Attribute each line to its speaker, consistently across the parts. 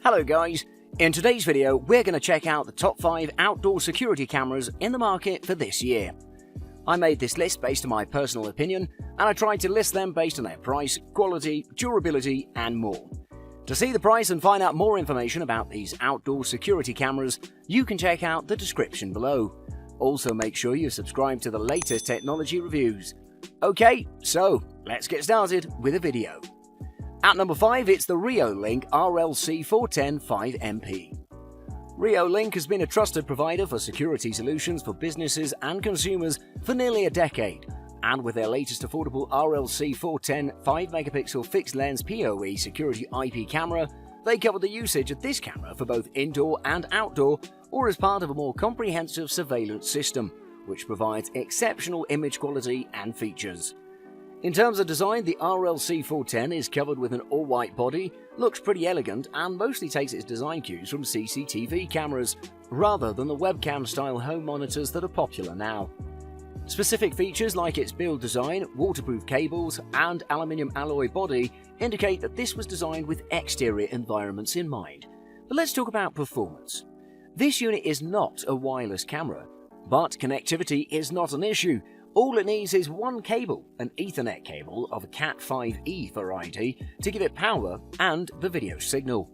Speaker 1: Hello guys, in today's video we're going to check out the top 5 outdoor security cameras in the market for this year. I made this list based on my personal opinion, and I tried to list them based on their price, quality, durability and more. To see the price and find out more information about these outdoor security cameras, you can check out the description below. Also make sure you subscribe to the latest technology reviews. Okay, so let's get started with the video. At number 5, it's the Reolink RLC410 5MP. Reolink has been a trusted provider for security solutions for businesses and consumers for nearly a decade, and with their latest affordable RLC410 5MP fixed lens PoE security IP camera, they cover the usage of this camera for both indoor and outdoor, or as part of a more comprehensive surveillance system, which provides exceptional image quality and features. In terms of design, the RLC410 is covered with an all-white body, looks pretty elegant, and mostly takes its design cues from CCTV cameras, rather than the webcam-style home monitors that are popular now. Specific features like its build design, waterproof cables, and aluminium alloy body indicate that this was designed with exterior environments in mind. But let's talk about performance. This unit is not a wireless camera, but connectivity is not an issue. All it needs is one cable, an Ethernet cable of a Cat5e variety, to give it power and the video signal.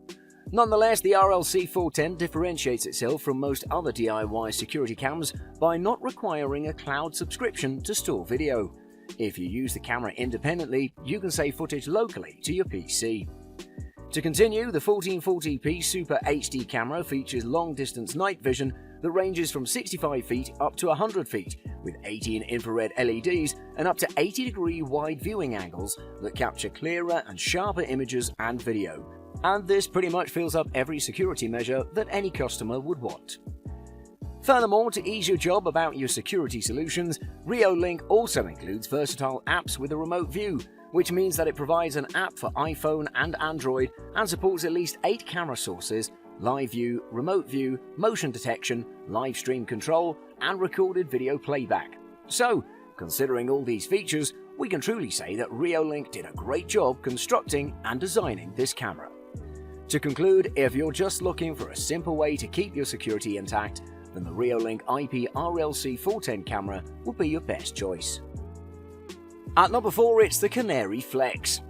Speaker 1: Nonetheless, the RLC410 differentiates itself from most other DIY security cams by not requiring a cloud subscription to store video. If you use the camera independently, you can save footage locally to your PC. To continue, the 1440p Super HD camera features long-distance night vision that ranges from 65 feet up to 100 feet, with 18 infrared LEDs and up to 80-degree wide viewing angles that capture clearer and sharper images and video. And this pretty much fills up every security measure that any customer would want. Furthermore, to ease your job about your security solutions, Reolink also includes versatile apps with a remote view, which means that it provides an app for iPhone and Android and supports at least 8 camera sources: live view, remote view, motion detection, live stream control, and recorded video playback. So, considering all these features, we can truly say that Reolink did a great job constructing and designing this camera. To conclude, if you're just looking for a simple way to keep your security intact, then the Reolink IP RLC410 camera would be your best choice. At number 4, it's the Canary Flex.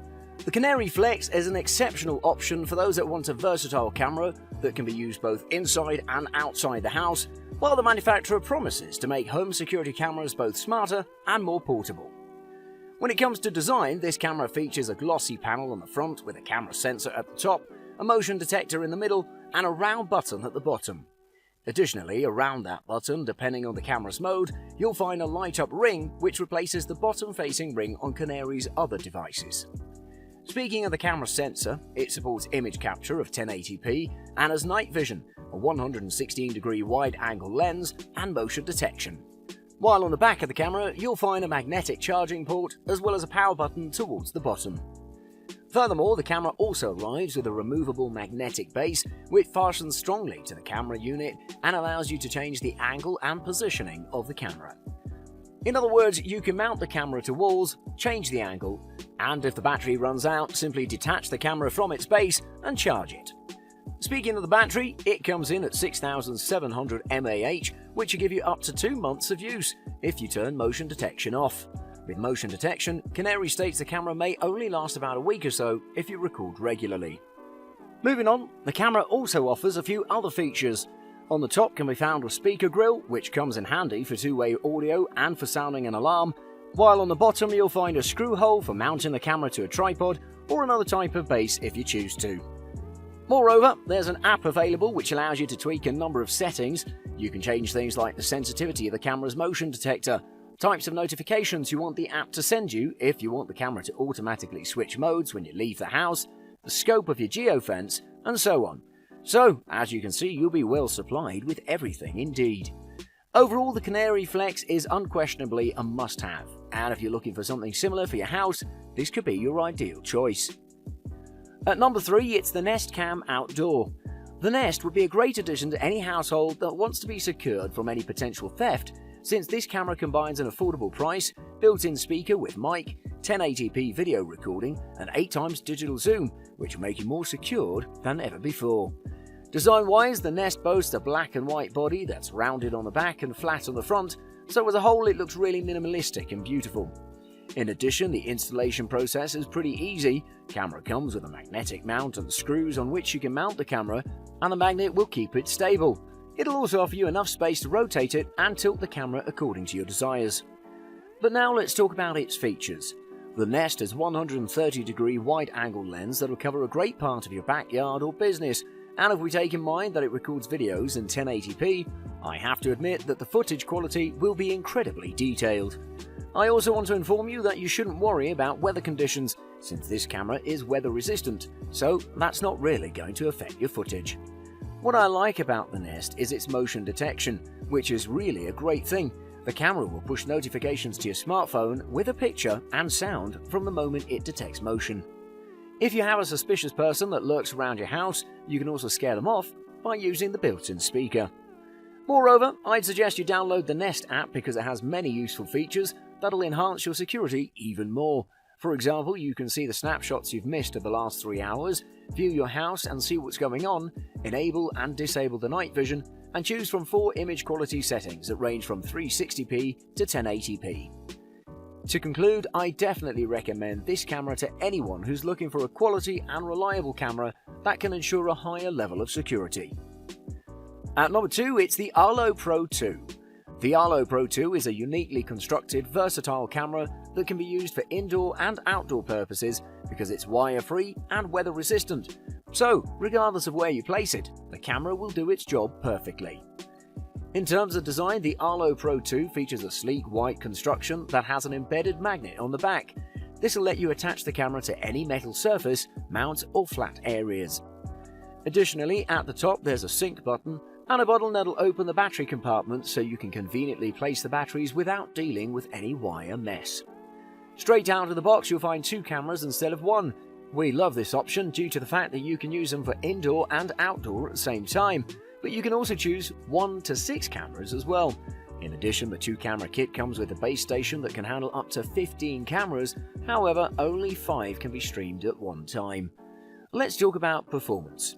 Speaker 1: The Canary Flex is an exceptional option for those that want a versatile camera that can be used both inside and outside the house, while the manufacturer promises to make home security cameras both smarter and more portable. When it comes to design, this camera features a glossy panel on the front with a camera sensor at the top, a motion detector in the middle, and a round button at the bottom. Additionally, around that button, depending on the camera's mode, you'll find a light-up ring which replaces the bottom-facing ring on Canary's other devices. Speaking of the camera sensor, it supports image capture of 1080p and has night vision, a 116-degree wide-angle lens, and motion detection. While on the back of the camera, you'll find a magnetic charging port as well as a power button towards the bottom. Furthermore, the camera also arrives with a removable magnetic base which fastens strongly to the camera unit and allows you to change the angle and positioning of the camera. In other words, you can mount the camera to walls, change the angle, and if the battery runs out, simply detach the camera from its base and charge it. Speaking of the battery, it comes in at 6,700 mAh, which will give you up to 2 months of use if you turn motion detection off. With motion detection, Canary states the camera may only last about a week or so if you record regularly. Moving on, the camera also offers a few other features. On the top can be found a speaker grill, which comes in handy for two-way audio and for sounding an alarm, while on the bottom you'll find a screw hole for mounting the camera to a tripod or another type of base if you choose to. Moreover, there's an app available which allows you to tweak a number of settings. You can change things like the sensitivity of the camera's motion detector, types of notifications you want the app to send you if you want the camera to automatically switch modes when you leave the house, the scope of your geofence, and so on. So, as you can see, you'll be well supplied with everything indeed. Overall, the Canary Flex is unquestionably a must-have, and if you're looking for something similar for your house, this could be your ideal choice. At number 3, it's the Nest Cam Outdoor. The Nest would be a great addition to any household that wants to be secured from any potential theft, since this camera combines an affordable price, built-in speaker with mic, 1080p video recording, and 8x digital zoom, which will make you more secured than ever before. Design-wise, the Nest boasts a black and white body that's rounded on the back and flat on the front, so as a whole it looks really minimalistic and beautiful. In addition, the installation process is pretty easy. Camera comes with a magnetic mount and screws on which you can mount the camera, and the magnet will keep it stable. It'll also offer you enough space to rotate it and tilt the camera according to your desires. But now let's talk about its features. The Nest has a 130-degree wide-angle lens that will cover a great part of your backyard or business, and if we take in mind that it records videos in 1080p, I have to admit that the footage quality will be incredibly detailed. I also want to inform you that you shouldn't worry about weather conditions, since this camera is weather resistant, so that's not really going to affect your footage. What I like about the Nest is its motion detection, which is really a great thing. The camera will push notifications to your smartphone with a picture and sound from the moment it detects motion. If you have a suspicious person that lurks around your house, you can also scare them off by using the built-in speaker. Moreover, I'd suggest you download the Nest app because it has many useful features that'll enhance your security even more. For example, you can see the snapshots you've missed of the last 3 hours, view your house and see what's going on, enable and disable the night vision, and choose from 4 image quality settings that range from 360p to 1080p. To conclude, I definitely recommend this camera to anyone who's looking for a quality and reliable camera that can ensure a higher level of security. At number 2, it's the Arlo Pro 2. The Arlo Pro 2 is a uniquely constructed, versatile camera that can be used for indoor and outdoor purposes because it's wire-free and weather-resistant. So, regardless of where you place it, the camera will do its job perfectly. In terms of design, the Arlo Pro 2 features a sleek white construction that has an embedded magnet on the back. This will let you attach the camera to any metal surface, mount, or flat areas. Additionally, at the top there's a sync button and a button that'll open the battery compartment so you can conveniently place the batteries without dealing with any wire mess. Straight out of the box you'll find 2 cameras instead of 1. We love this option due to the fact that you can use them for indoor and outdoor at the same time, but you can also choose 1 to 6 cameras as well. In addition, the 2-camera kit comes with a base station that can handle up to 15 cameras, however only 5 can be streamed at one time. Let's talk about performance.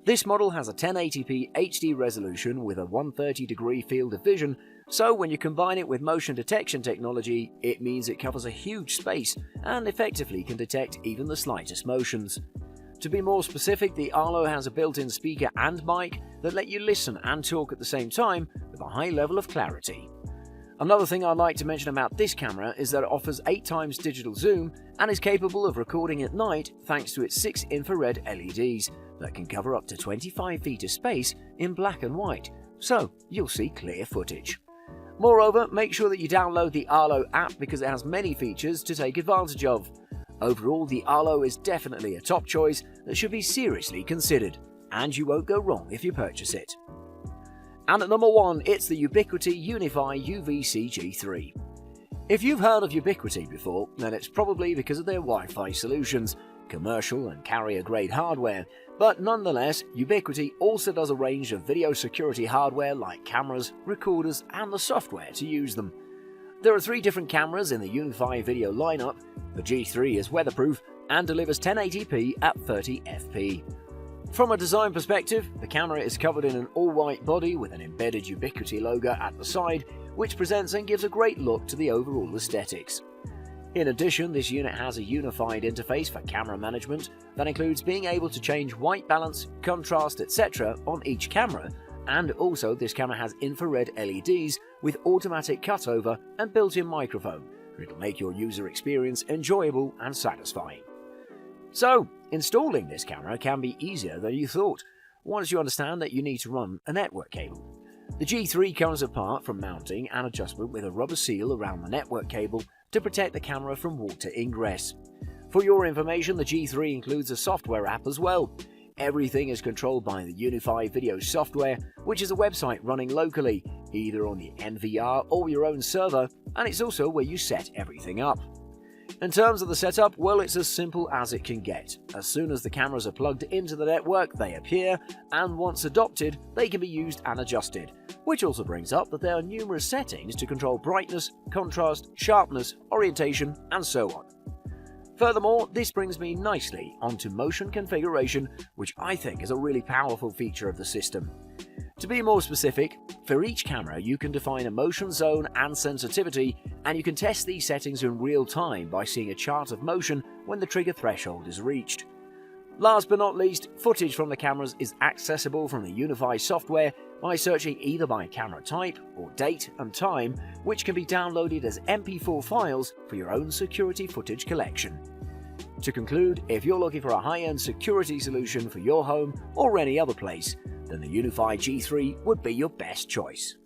Speaker 1: This model has a 1080p HD resolution with a 130-degree field of vision, so when you combine it with motion detection technology, it means it covers a huge space and effectively can detect even the slightest motions. To be more specific, the Arlo has a built-in speaker and mic that let you listen and talk at the same time with a high level of clarity. Another thing I'd like to mention about this camera is that it offers 8x digital zoom and is capable of recording at night thanks to its 6 infrared LEDs that can cover up to 25 feet of space in black and white, so you'll see clear footage. Moreover, make sure that you download the Arlo app because it has many features to take advantage of. Overall, the Arlo is definitely a top choice that should be seriously considered, and you won't go wrong if you purchase it. And at number 1, it's the Ubiquiti Unify UVC G3. If you've heard of Ubiquiti before, then it's probably because of their Wi-Fi solutions, commercial and carrier-grade hardware, but nonetheless, Ubiquiti also does a range of video security hardware like cameras, recorders, and the software to use them. There are 3 different cameras in the Unify video lineup. The G3 is weatherproof and delivers 1080p at 30fp. From a design perspective, the camera is covered in an all-white body with an embedded Ubiquiti logo at the side, which presents and gives a great look to the overall aesthetics. In addition, this unit has a unified interface for camera management that includes being able to change white balance, contrast, etc. on each camera, and also this camera has infrared LEDs with automatic cutover and built-in microphone, which will make your user experience enjoyable and satisfying. So, installing this camera can be easier than you thought, once you understand that you need to run a network cable. The G3 comes apart from mounting and adjustment with a rubber seal around the network cable to protect the camera from water ingress. For your information, the G3 includes a software app as well. Everything is controlled by the Unify Video software, which is a website running locally, either on the NVR or your own server, and it's also where you set everything up. In terms of the setup, well, it's as simple as it can get. As soon as the cameras are plugged into the network, they appear, and once adopted, they can be used and adjusted, which also brings up that there are numerous settings to control brightness, contrast, sharpness, orientation, and so on. Furthermore, this brings me nicely onto motion configuration, which I think is a really powerful feature of the system. To be more specific, for each camera you can define a motion zone and sensitivity, and you can test these settings in real time by seeing a chart of motion when the trigger threshold is reached. Last but not least, footage from the cameras is accessible from the Unify software by searching either by camera type or date and time, which can be downloaded as MP4 files for your own security footage collection. To conclude, if you're looking for a high-end security solution for your home or any other place, then the Unify G3 would be your best choice.